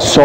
100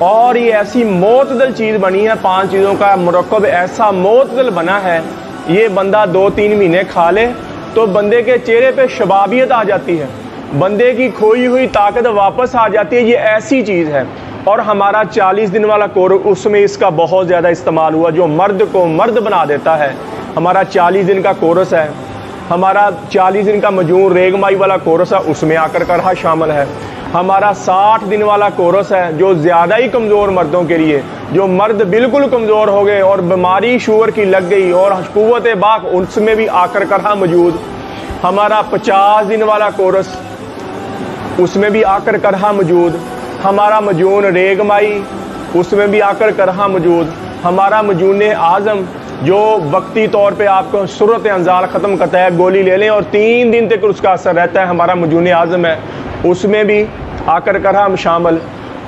اور یہ ایسی معتدل چیز بنی ہے، 5 چیزوں کا مرکب ایسا معتدل بنا ہے، یہ بندہ 2-3 مہینے کھا لے تو بندے کے چہرے پہ شبابیت آ جاتی ہے، بندے کی کھوئی ہوئی طاقت واپس آ جاتی ہے۔ یہ ایسی چیز ہے۔ اور ہمارا 40 دن والا کورس، اس میں اس کا بہت زیادہ استعمال ہوا، جو مرد کو مرد بنا دیتا ہے۔ ہمارا 40 دن کا کورس ہے، ہمارا 40 دن کا مجون ریگمائی والا کورس ہے، اس میں آ کر کرہا شامل ہے۔ ہمارا 60 دن والا کورس ہے جو زیادہ ہی کمزور مردوں کے لیے، جو مرد بالکل کمزور ہو گئے اور بیماری شوگر کی لگ گئی اور قوت باق، اس میں بھی آ کر کرہا موجود۔ ہمارا 50 دن والا کورس، اس میں بھی آ کر کرہا موجود۔ ہمارا مجون ریگمائی، اس میں بھی آ کر کرہا موجود۔ ہمارا مجون اعظم جو وقتی طور پہ آپ کو صورت انزال ختم کرتا ہے، گولی لے لیں اور 3 دن تک اس کا اثر رہتا ہے، ہمارا مجون اعظم ہے، اس میں بھی آ کر کرہا شامل۔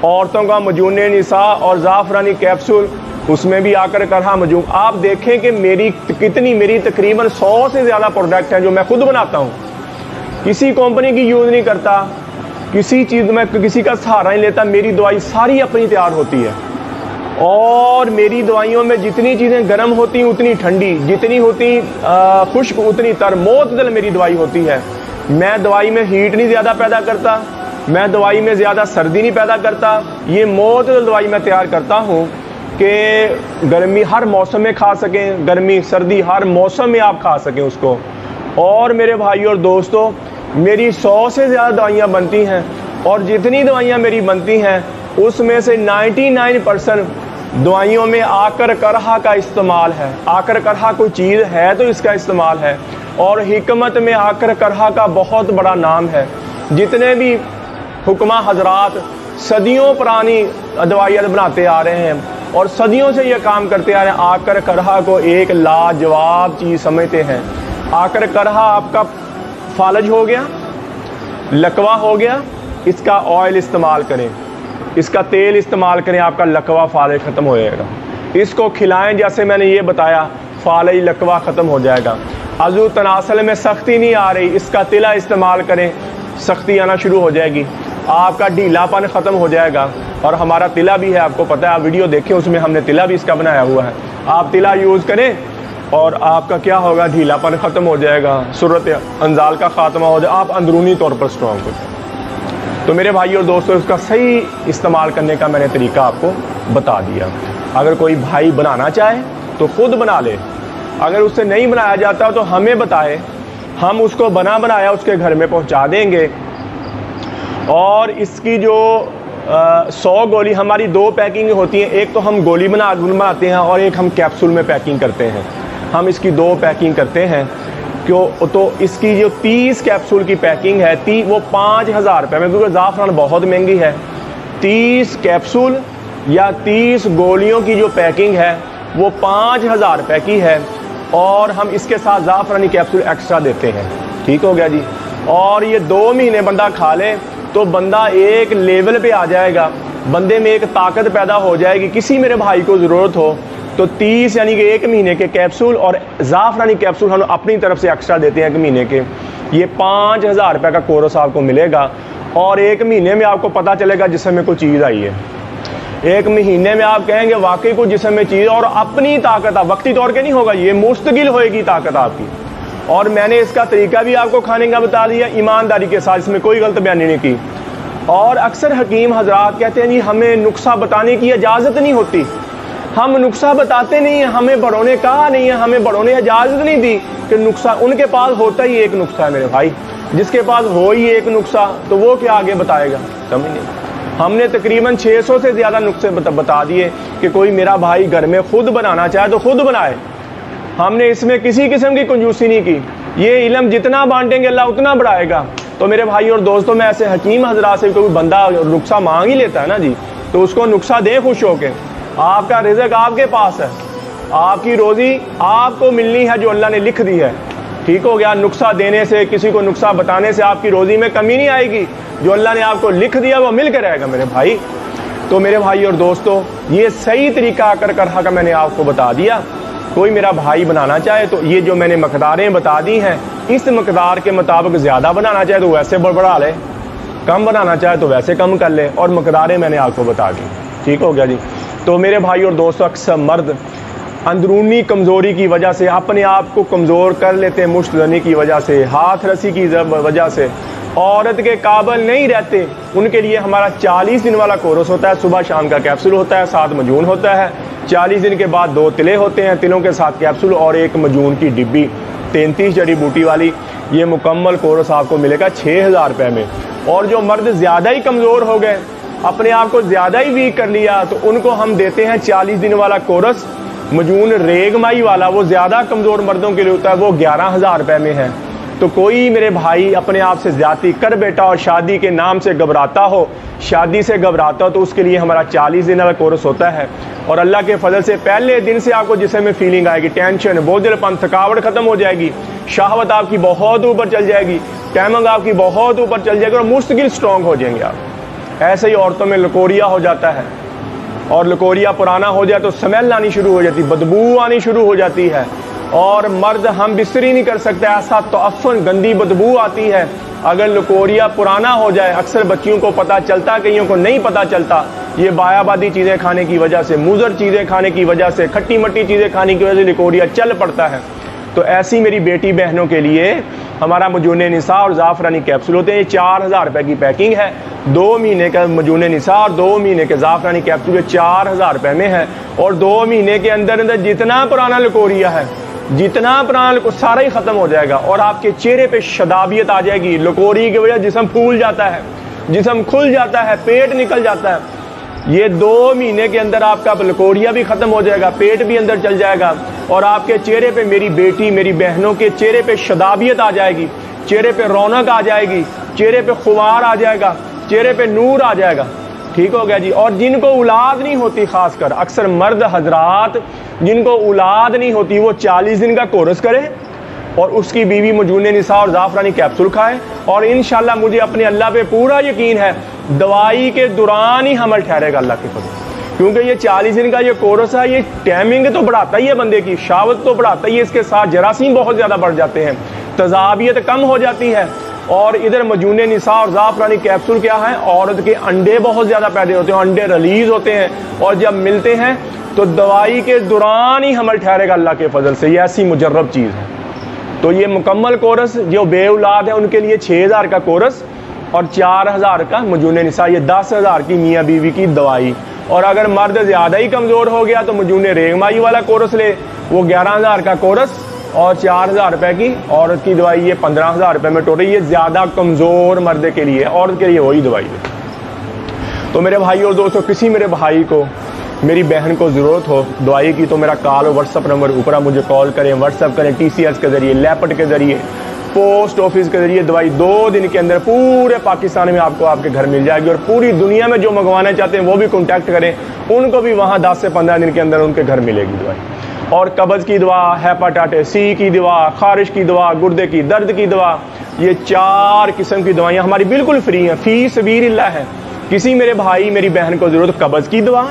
عورتوں کا مجون نساء اور زعفرانی کیپسول، اس میں بھی آ کر کرہا مجون۔ آپ دیکھیں کہ میری تقریباً 100 سے زیادہ پروڈکٹ ہیں جو میں خود بناتا ہوں، کسی کمپنی کی یوز نہیں کرتا، کسی چیز میں کسی کا سہارا نہیں لیتا، میری دوائی ساری اپنی تیار ہوتی ہے۔ اور میری دوائیوں میں جتنی چیزیں گرم ہوتی ہیں اتنی ٹھنڈی، جتنی ہوتی خشک اتنی تر، معتدل میری دوائی ہوتی ہے۔ میں دوائی میں ہیٹ نہیں زیادہ پیدا کرتا، میں دوائی میں زیادہ سردی نہیں پیدا کرتا، یہ معتدل دوائی میں تیار کرتا ہوں کہ گرمی ہر موسم میں کھا سکیں، گرمی سردی ہر موسم میں آپ کھا سکیں اس کو۔ اور میرے بھائیوں اور دوستوں، میری 100 سے زیادہ دوائیاں بنتی ہیں، اور جتنی دوائیاں میری بنتی ہیں اس میں سے 99% دوائیوں میں آ کر کرہا کا استعمال ہے۔ آ کر کرہا کوئی چیز ہے تو اس کا استعمال ہے، اور حکمت میں آ کر کرہا کا بہت بڑا نام ہے۔ جتنے بھی حکمہ حضرات صدیوں پرانی دوائیاں بناتے آ رہے ہیں اور صدیوں سے یہ کام کرتے آ رہے ہیں، آ کر کرہا کو ایک لاجواب چیز سمجھتے ہیں۔ آ کر کرہا آپ کا فالج ہو گیا، لکوہ ہو گیا، اس کا آئل استعمال کریں، اس کا تیل استعمال کریں، آپ کا لکوہ فالج ختم ہو جائے گا۔ اس کو کھلائیں جیسے میں نے یہ بتایا، فالج لکوہ ختم ہو جائے گا۔ عضو تناسل میں سختی نہیں آ رہی، اس کا تلا استعمال کریں، سختی آنا شروع ہو جائے گی، آپ کا ڈھیلا پن ختم ہو جائے گا۔ اور ہمارا تلا بھی ہے، آپ کو پتہ ہے، آپ ویڈیو دیکھیں، اس میں ہم نے تلا بھی اس کا بنایا ہوا ہے۔ آپ تلا یوز کریں اور آپ کا کیا ہوگا، ڈھیلا پن ختم ہو جائے گا، صورت انزال کا خاتمہ ہو جائے، آپ اندرونی طور پر اسٹرانگ ہو جائیں۔ تو میرے بھائی اور دوستوں، اس کا صحیح استعمال کرنے کا میں نے طریقہ آپ کو بتا دیا۔ اگر کوئی بھائی بنانا چاہے تو خود بنا لے، اگر اس سے نہیں بنایا جاتا تو ہمیں بتائے، ہم اس کو بنایا اس کے گھر میں پہنچا دیں گے۔ اور اس کی جو 100 گولی، ہماری 2 پیکنگ ہوتی ہیں، ایک تو ہم گولی بناتے ہیں اور ایک ہم کیپسول میں پیکنگ کرتے ہیں۔ ہم اس کی 2 پیکنگ کرتے ہیں، تو اس کی جو 30 کیپسول کی پیکنگ ہے وہ 5000 روپے میں، کیونکہ زعفران بہت مہنگی ہے۔ 30 کیپسول یا 30 گولیوں کی جو پیکنگ ہے وہ 5000 روپے کی ہے، اور ہم اس کے ساتھ زعفرانی کیپسول ایکسٹرا دیتے ہیں۔ ٹھیک ہو گیا جی۔ اور یہ 2 مہینے بندہ کھا لے تو بندہ ایک لیول پہ آ جائے گا، بندے میں ایک طاقت پیدا ہو جائے گی۔ کسی میرے بھائی کو ضرورت ہو تو 30 یعنی کہ 1 مہینے کے کیپسول اور زعفرانی کیپسول ہم اپنی طرف سے ایکسٹرا دیتے ہیں 1 مہینے کے۔ یہ 5000 روپے کا کورس آپ کو ملے گا، اور 1 مہینے میں آپ کو پتہ چلے گا جسم میں کوئی چیز آئی ہے۔ 1 مہینے میں آپ کہیں گے واقعی کوئی جسم میں چیز، اور اپنی طاقت وقتی طور کے نہیں ہوگا، یہ مستقل ہوئے گی طاقت آپ کی۔ اور میں نے اس کا طریقہ بھی آپ کو کھانے کا بتا دیا ایمانداری کے ساتھ، اس میں کوئی غلط بیانی نہیں کی۔ اور اکثر حکیم حضرات کہتے ہیں جی ہمیں نسخہ بتانے کی اجازت نہیں ہوتی، ہم نسخہ بتاتے نہیں ہیں، ہمیں بڑوں نے کہا نہیں ہے، ہمیں بڑوں نے اجازت نہیں دی کہ نسخہ، ان کے پاس ہوتا ہی ایک نسخہ ہے میرے بھائی، جس کے پاس ہو ہی ایک نسخہ تو وہ کیا آگے بتائے گا، سمجھ نہیں۔ ہم نے تقریباً 600 سے زیادہ نسخے بتا دیے کہ کوئی میرا بھائی گھر میں خود بنانا چاہے تو خود بنائے۔ ہم نے اس میں کسی قسم کی کنجوسی نہیں کی، یہ علم جتنا بانٹیں گے اللہ اتنا بڑھائے گا۔ تو میرے بھائی اور دوستوں، میں ایسے حکیم حضرات سے کوئی بندہ نسخہ مانگ ہی لیتا ہے نا جی، تو اس کو نسخہ دیں خوش ہو کے۔ آپ کا رزق آپ کے پاس ہے، آپ کی روزی آپ کو ملنی ہے جو اللہ نے لکھ دی ہے۔ ٹھیک ہو گیا۔ نسخہ دینے سے، کسی کو نسخہ بتانے سے آپ کی روزی میں کمی نہیں آئے گی، جو اللہ نے آپ کو لکھ دیا وہ مل کے رہے گا میرے بھائی۔ تو میرے بھائی اور دوستوں، یہ صحیح طریقہ کرہا کا میں نے آپ کو بتا دیا۔ کوئی میرا بھائی بنانا چاہے تو یہ جو میں نے مقداریں بتا دی ہیں، اس مقدار کے مطابق زیادہ بنانا چاہے تو ویسے بڑھا لے، کم بنانا چاہے تو ویسے کم کر لے، اور مقداریں میں نے آپ کو بتا دی۔ ٹھیک ہو گیا جی. تو میرے بھائی اور دوستوں اکثر مرد اندرونی کمزوری کی وجہ سے اپنے آپ کو کمزور کر لیتے ہیں، مشت زنی کی وجہ سے، ہاتھ رسی کی وجہ سے عورت کے قابل نہیں رہتے. ان کے لیے ہمارا 40 دن والا کورس ہوتا ہے. صبح شام کا کیپسول ہوتا ہے، 7 مجون ہوتا ہے. 40 دن کے بعد 2 تلے ہوتے ہیں، تلوں کے ساتھ کیپسول اور 1 مجون کی ڈبی 33 جڑی بوٹی والی. یہ مکمل کورس آپ کو ملے گا 6000 روپے میں. اور جو مرد زیادہ ہی کمزور ہو گئے، اپنے آپ کو زیادہ ہی ویک کر لیا، تو ان کو ہم دیتے ہیں 40 دن والا کورس مجون ریگ مائی والا. وہ زیادہ کمزور مردوں کے لیے ہوتا ہے، وہ 11000 روپے میں ہے. تو کوئی میرے بھائی اپنے آپ سے زیادتی کر بیٹا اور شادی کے نام سے گھبراتا ہو، شادی سے گھبراتا ہو، تو اس کے لیے ہمارا 40 دن کا کورس ہوتا ہے. اور اللہ کے فضل سے پہلے دن سے آپ کو جسم میں فیلنگ آئے گی، ٹینشن، بوجھل پن، تھکاوٹ ختم ہو جائے گی، شہوت آپ کی بہت اوپر چل جائے گی، ٹائمنگ آپ کی بہت اوپر چل جائے گی اور مستقل اسٹرانگ ہو جائیں گے آپ. ایسے ہی عورتوں میں لکوریا ہو جاتا ہے، اور لکوریا پرانا ہو جائے تو سمیل آنی شروع ہو جاتی، بدبو آنی شروع ہو جاتی ہے، اور مرد ہم بستری نہیں کر سکتے، ایسا تعفن گندی بدبو آتی ہے. اگر لکوریا پرانا ہو جائے، اکثر بچیوں کو پتہ چلتا، کئیوں کو نہیں پتہ چلتا، یہ بایابادی چیزیں کھانے کی وجہ سے، مضر چیزیں کھانے کی وجہ سے، کھٹی مٹی چیزیں کھانے کی وجہ سے لکوریا چل پڑتا ہے. تو ایسی میری بیٹی بہنوں کے لیے ہمارا مجون نساء اور زعفرانی کیپسول ہوتے ہیں. یہ 4000 روپے کی پیکنگ ہے. 2 مہینے کا مجون نساء اور 2 مہینے کے زعفرانی کیپسول 4000 روپے میں ہے. اور 2 مہینے کے اندر اندر جتنا پرانا لکوریا ہے، جتنا پرانا سارا ہی ختم ہو جائے گا، اور آپ کے چہرے پہ شدابیت آ جائے گی. لکوری کی وجہ جسم پھول جاتا ہے، جسم کھل جاتا ہے، پیٹ نکل جاتا ہے. یہ 2 مہینے کے اندر آپ کا لکوریا بھی ختم ہو جائے گا، پیٹ بھی اندر چل جائے گا، اور آپ کے چہرے پہ، میری بیٹی میری بہنوں کے چہرے پہ شدابیت آ جائے گی، چہرے پہ رونق آ جائے گی، چہرے پہ خمار آ جائے گا، چہرے پہ نور آ جائے گا. ٹھیک ہو گیا جی. اور جن کو اولاد نہیں ہوتی، خاص کر اکثر مرد حضرات جن کو اولاد نہیں ہوتی، وہ 40 دن کا کورس کرے اور اس کی بیوی مجون نساء اور زعفرانی کیپسول کھائے. اور انشاءاللہ مجھے اپنے اللہ پہ پورا یقین ہے، دوائی کے دوران ہی حمل ٹھہرے گا اللہ کے فضل، کیونکہ یہ 40 دن کا یہ کورس ہے. یہ ٹائمنگ تو بڑھاتا ہی ہے، بندے کی شہوت تو بڑھاتا ہی ہے، اس کے ساتھ جراثیم بہت زیادہ بڑھ جاتے ہیں، تذابیت کم ہو جاتی ہے. اور ادھر مجون نساء اور زعفرانی کیپسول کیا ہے، عورت کے انڈے بہت زیادہ پیدا ہوتے ہیں، انڈے ریلیز ہوتے ہیں، اور جب ملتے ہیں تو دوائی کے دوران ہی حمل ٹھہرے گا اللہ کے فضل سے. یہ ایسی مجرب چیز ہے. تو یہ مکمل کورس جو بے اولاد ہے ان کے لیے 6000 کا کورس اور 4000 کا مجون نساء، یہ 10000 کی میاں بیوی کی دوائی. اور اگر مرد زیادہ ہی کمزور ہو گیا تو مجون ریگمائی والا کورس لے، وہ 11000 کا کورس اور 4000 روپے کی عورت کی دوائی، یہ 15000 روپے میں ٹوٹل. یہ زیادہ کمزور مرد کے لیے، عورت کے لیے وہی دوائی ہے. تو میرے بھائی اور دوستوں، کسی میرے بھائی کو، میری بہن کو ضرورت ہو دوائی کی تو میرا کال اور واٹس اپ نمبر اوپر مجھے کال کریں، واٹس اپ کریں، TCS کے ذریعے، لیپٹ کے ذریعے، پوسٹ آفس کے ذریعے. دوائی 2 دن کے اندر پورے پاکستان میں آپ کو آپ کے گھر مل جائے گی. اور پوری دنیا میں جو منگوانا چاہتے ہیں وہ بھی کانٹیکٹ کریں، ان کو بھی وہاں 10 سے 15 دن کے اندر ان کے گھر ملے گی دوائی. اور قبض کی دوا، ہیپاٹائٹس C کی دوا، خارش کی دوا، گردے کی درد کی دوا، یہ 4 قسم کی دوائیاں ہماری بالکل فری ہیں، فی سبیل اللہ ہے. کسی میرے بھائی میری بہن کو ضرورت قبض کی دوا،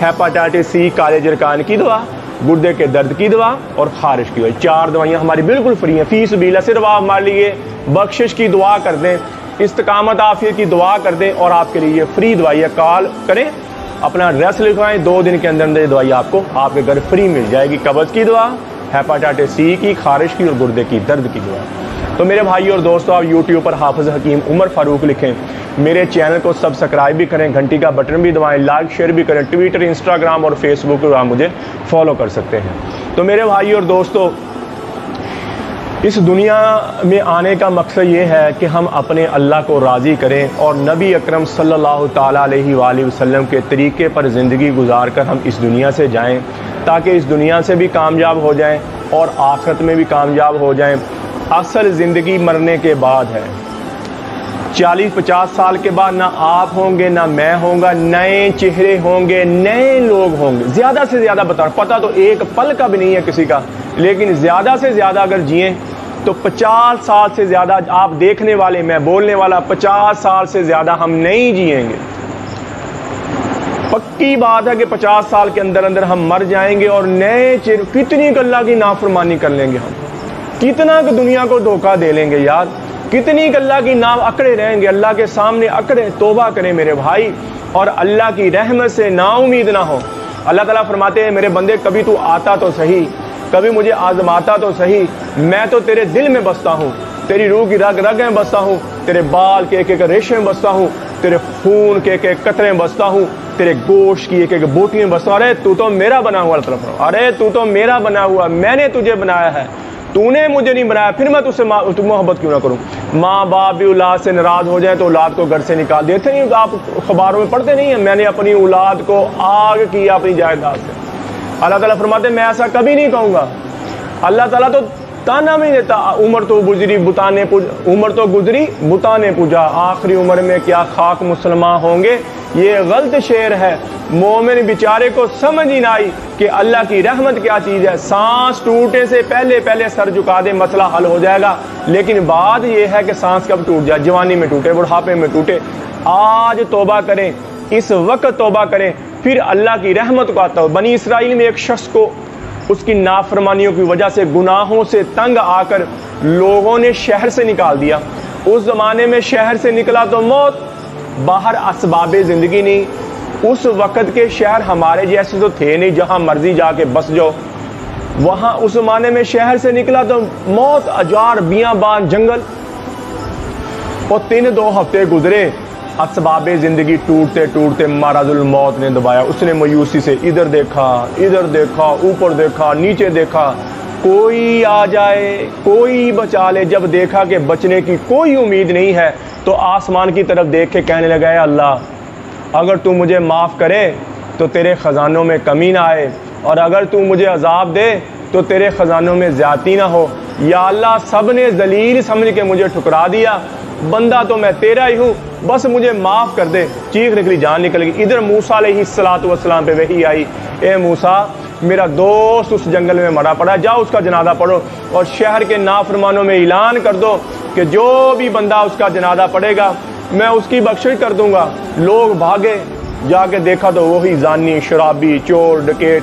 ہیپاٹائٹس C، کالے جرکان کی دوا، گردے کے درد کی دوا اور خارش کی دوا، 4 دوائیاں ہماری بالکل فری ہیں، فی سبیل اللہ. صرف آپ ہمارے لیے بخشش کی دعا کر دیں، استقامت عافیت کی دعا کر دیں، اور آپ کے لیے یہ فری دوائی ہے. کال کریں، اپنا ایڈریس لکھوائیں، 2 دن کے اندر اندر یہ دوائی آپ کو آپ کے گھر فری مل جائے گی. قبض کی دوا، ہیپاٹائٹس C کی، خارش کی اور گردے کی درد کی دوا. تو میرے بھائی اور دوستو، آپ یوٹیوب پر حافظ حکیم عمر فاروق لکھیں، میرے چینل کو سبسکرائب بھی کریں، گھنٹی کا بٹن بھی دبائیں، لائک شیئر بھی کریں. ٹویٹر، انسٹاگرام اور فیس بک پر آپ مجھے فالو کر سکتے ہیں. تو میرے بھائی اور دوستو، اس دنیا میں آنے کا مقصد یہ ہے کہ ہم اپنے اللہ کو راضی کریں اور نبی اکرم صلی اللہ تعالیٰ علیہ وآلہ وسلم کے طریقے پر زندگی گزار کر ہم اس دنیا سے جائیں، تاکہ اس دنیا سے بھی کامیاب ہو جائیں اور آخرت میں بھی کامیاب ہو جائیں. اصل زندگی مرنے کے بعد ہے. 40-50 سال کے بعد نہ آپ ہوں گے، نہ میں ہوں گا، نئے چہرے ہوں گے، نئے لوگ ہوں گے. زیادہ سے زیادہ پتہ تو ایک پل کا بھی نہیں ہے کسی کا، لیکن زیادہ سے زیادہ اگر جئیں تو 50 سال سے زیادہ آپ دیکھنے والے، میں بولنے والا، 50 سال سے زیادہ ہم نہیں جئیں گے. پکی بات ہے کہ 50 سال کے اندر اندر ہم مر جائیں گے اور نئے چہرے. کتنی اللہ کی نافرمانی کر لیں گے ہم، کتنا کہ دنیا کو دھوکہ دے لیں گے یار. کتنی اللہ کی نام اکڑے رہیں گے، اللہ کے سامنے اکڑے، توبہ کریں میرے بھائی، اور اللہ کی رحمت سے نا امید نہ ہو۔ اللہ تعالیٰ فرماتے ہیں میرے بندے کبھی تو آتا تو صحیح، کبھی مجھے آزماتا تو صحیح، میں تو تیرے دل میں بستا ہوں، تیری روح کی رگ رگ میں بستا ہوں، تیرے بال کے ایک ایک ریشے میں بستا ہوں، تیرے خون کے ایک ایک قطرے میں بستا ہوں، تیرے گوشت کی ایک ایک بوٹی میں بستا ہوں۔ ارے تو تو میرا بنا ہوا، اللہ تعالیٰ فرماتا ہے ارے تو تو میرا بنا ہوا، میں نے تجھے بنایا ہے، تو نے مجھے نہیں بنایا، پھر میں تجھ سے محبت کیوں نہ کروں۔ ماں باپ بھی اولاد سے ناراض ہو جائیں تو اولاد کو گھر سے نکال دیتے نہیں، آپ اخباروں میں پڑھتے نہیں ہیں میں نے اپنی اولاد کو آگ کیا اپنی جائیداد سے۔ اللہ تعالیٰ فرماتے ہیں میں ایسا کبھی نہیں کہوں گا۔ اللہ تعالیٰ تو تانا نہیں دیتا، عمر تو گزری بتانے پوجا، آخری عمر میں کیا خاک مسلمان ہوں گے، یہ غلط شعر ہے۔ مومن بیچارے کو سمجھ ہی نہ آئی کہ اللہ کی رحمت کیا چیز ہے، سانس ٹوٹے سے پہلے سر جھکا دے مسئلہ حل ہو جائے گا، لیکن بات یہ ہے کہ سانس کب ٹوٹ جائے، جوانی میں ٹوٹے، بڑھاپے میں ٹوٹے۔ آج توبہ کریں، اس وقت توبہ کریں، پھر اللہ کی رحمت کو آتا ہو۔ بنی اسرائیل میں ایک شخص کو اس کی نافرمانیوں کی وجہ سے، گناہوں سے تنگ آ کر لوگوں نے شہر سے نکال دیا۔ اس زمانے میں شہر سے نکلا تو موت، باہر اسباب زندگی نہیں۔ اس وقت کے شہر ہمارے جیسے تو تھے نہیں جہاں مرضی جا کے بس جاؤ، وہاں اس زمانے میں شہر سے نکلا تو موت، اجار بیابان جنگل، اور 3-2 ہفتے گزرے، اسباب زندگی ٹوٹتے ٹوٹتے مرض الموت نے دبایا۔ اس نے مایوسی سے ادھر دیکھا، اوپر دیکھا، نیچے دیکھا، کوئی آ جائے، کوئی بچا لے۔ جب دیکھا کہ بچنے کی کوئی امید نہیں ہے تو آسمان کی طرف دیکھ کے کہنے لگا اے اللہ اگر تو مجھے معاف کرے تو تیرے خزانوں میں کمی نہ آئے، اور اگر تو مجھے عذاب دے تو تیرے خزانوں میں زیادتی نہ ہو۔ یا اللہ سب نے ذلیل سمجھ کے مجھے ٹھکرا دیا، بندہ تو میں تیرا ہی ہوں، بس مجھے معاف کر دے۔ چیخ نکلی، جان نکل گئی۔ ادھر موسیٰ علیہ السلام پہ وحی آئی، اے موسیٰ میرا دوست اس جنگل میں مرا پڑا، جاؤ اس کا جنازہ پڑھو، اور شہر کے نافرمانوں میں اعلان کر دو کہ جو بھی بندہ اس کا جنازہ پڑھے گا میں اس کی بخشش کر دوں گا۔ لوگ بھاگے، جا کے دیکھا تو وہی زانی، شرابی، چور، ڈکیٹ۔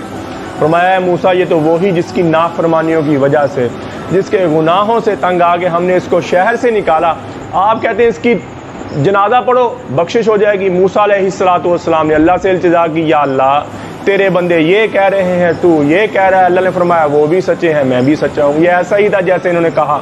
فرمایا موسیٰ یہ تو وہی جس کی نافرمانیوں کی وجہ سے، جس کے گناہوں سے تنگ آ کے ہم نے اس کو شہر سے نکالا، آپ کہتے ہیں اس کی جنازہ پڑھو بخشش ہو جائے گی۔ موسیٰ علیہ السلام نے اللہ سے التجا کی، یا اللہ تیرے بندے یہ کہہ رہے ہیں، تو یہ کہہ رہا ہے۔ اللہ نے فرمایا وہ بھی سچے ہیں، میں بھی سچا ہوں۔ یہ ایسا ہی تھا جیسے انہوں نے کہا،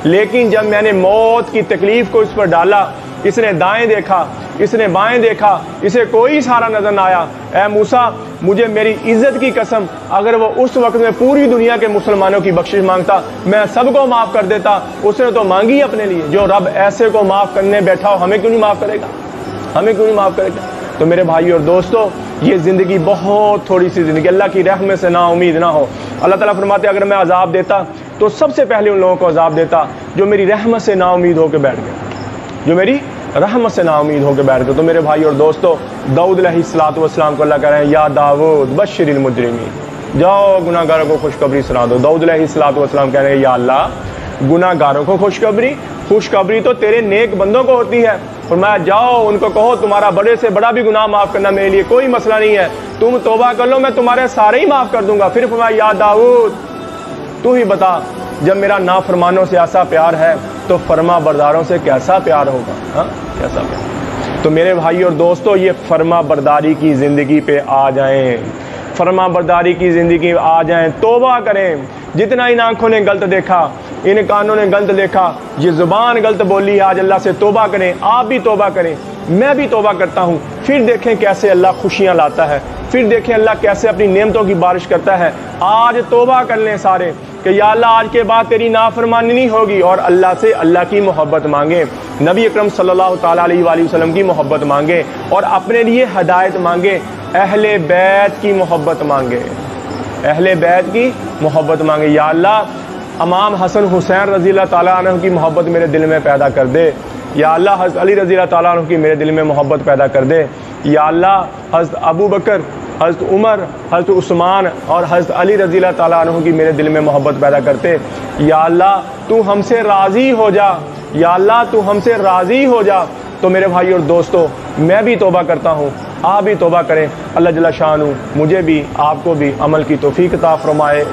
لیکن جب میں نے موت کی تکلیف کو اس پر ڈالا، اس نے دائیں دیکھا، اس نے بائیں دیکھا، اسے کوئی سہارا نظر نہ آیا۔ اے موسیٰ مجھے میری عزت کی قسم اگر وہ اس وقت میں پوری دنیا کے مسلمانوں کی بخشش مانگتا میں سب کو معاف کر دیتا۔ اس نے تو مانگی اپنے لیے، جو رب ایسے کو معاف کرنے بیٹھا ہو ہمیں کیوں نہیں معاف کرے گا، ہمیں کیوں نہیں معاف کرے گا۔ تو میرے بھائی اور دوستو یہ زندگی بہت تھوڑی سی زندگی، اللہ کی رحمت سے نا امید نہ ہو۔ اللہ تعالیٰ فرماتے اگر میں عذاب دیتا تو سب سے پہلے ان لوگوں کو عذاب دیتا جو میری رحمت سے نا امید ہو کے بیٹھ گئے، جو میری رحمت سے نا امید ہو کے بیٹھ گئے۔ تو میرے بھائی اور دوستو داؤد علیہ السلام کو اللہ کہہ رہے ہیں یا داؤد بشر المجرمین، جاؤ گناہ گاروں کو خوشخبری سنا دو۔ داؤد علیہ السلام کہہ رہے ہیں یا اللہ گناہ گاروں کو خوشخبری تو تیرے نیک بندوں کو ہوتی ہے۔ فرمایا جاؤ ان کو کہو تمہارا بڑے سے بڑا بھی گناہ معاف کرنا میرے لیے کوئی مسئلہ نہیں ہے، تم توبہ کر لو میں تمہارے سارے ہی معاف کر دوں گا۔ پھر فرمایا یا داؤد تو ہی بتا جب میرا نافرمانوں سے ایسا پیار ہے تو فرما برداروں سے کیسا پیار ہوگا، ہاں کیسا پیار۔ تو میرے بھائی اور دوستو یہ فرما برداری کی زندگی پہ آ جائیں، فرما برداری کی زندگی آ جائیں، توبہ کریں۔ جتنا ان آنکھوں نے غلط دیکھا، ان کانوں نے غلط دیکھا، یہ زبان غلط بولی، آج اللہ سے توبہ کریں۔ آپ بھی توبہ کریں، میں بھی توبہ کرتا ہوں، پھر دیکھیں کیسے اللہ خوشیاں لاتا ہے، پھر دیکھیں اللہ کیسے اپنی نعمتوں کی بارش کرتا ہے۔ آج توبہ کر لیں سارے کہ یا اللہ آج کے بعد تیری نافرمانی نہیں ہوگی، اور اللہ سے اللہ کی محبت مانگیں، نبی اکرم صلی اللہ تعالیٰ علیہ وآلہ وسلم کی محبت مانگیں، اور اپنے لیے ہدایت مانگیں، اہل بیت کی محبت مانگیں، اہل بیت کی محبت مانگیں۔ یا اللہ امام حسن حسین رضی اللہ تعالیٰ عنہ کی محبت میرے دل میں پیدا کر دے، یا اللہ حضرت علی رضی اللہ تعالیٰ عنہ کی میرے دل میں محبت پیدا کر دے، یا اللہ حضرت ابو بکر، حضرت عمر، حضرت عثمان اور حضرت علی رضی اللہ تعالیٰ عنہ کی میرے دل میں محبت پیدا کرتے۔ یا اللہ تو ہم سے راضی ہو جا، یا اللہ تو ہم سے راضی ہو جا۔ تو میرے بھائی اور دوستو میں بھی توبہ کرتا ہوں، آپ بھی توبہ کریں، اللہ جل شانہ مجھے بھی آپ کو بھی عمل کی توفیق عطا فرمائے۔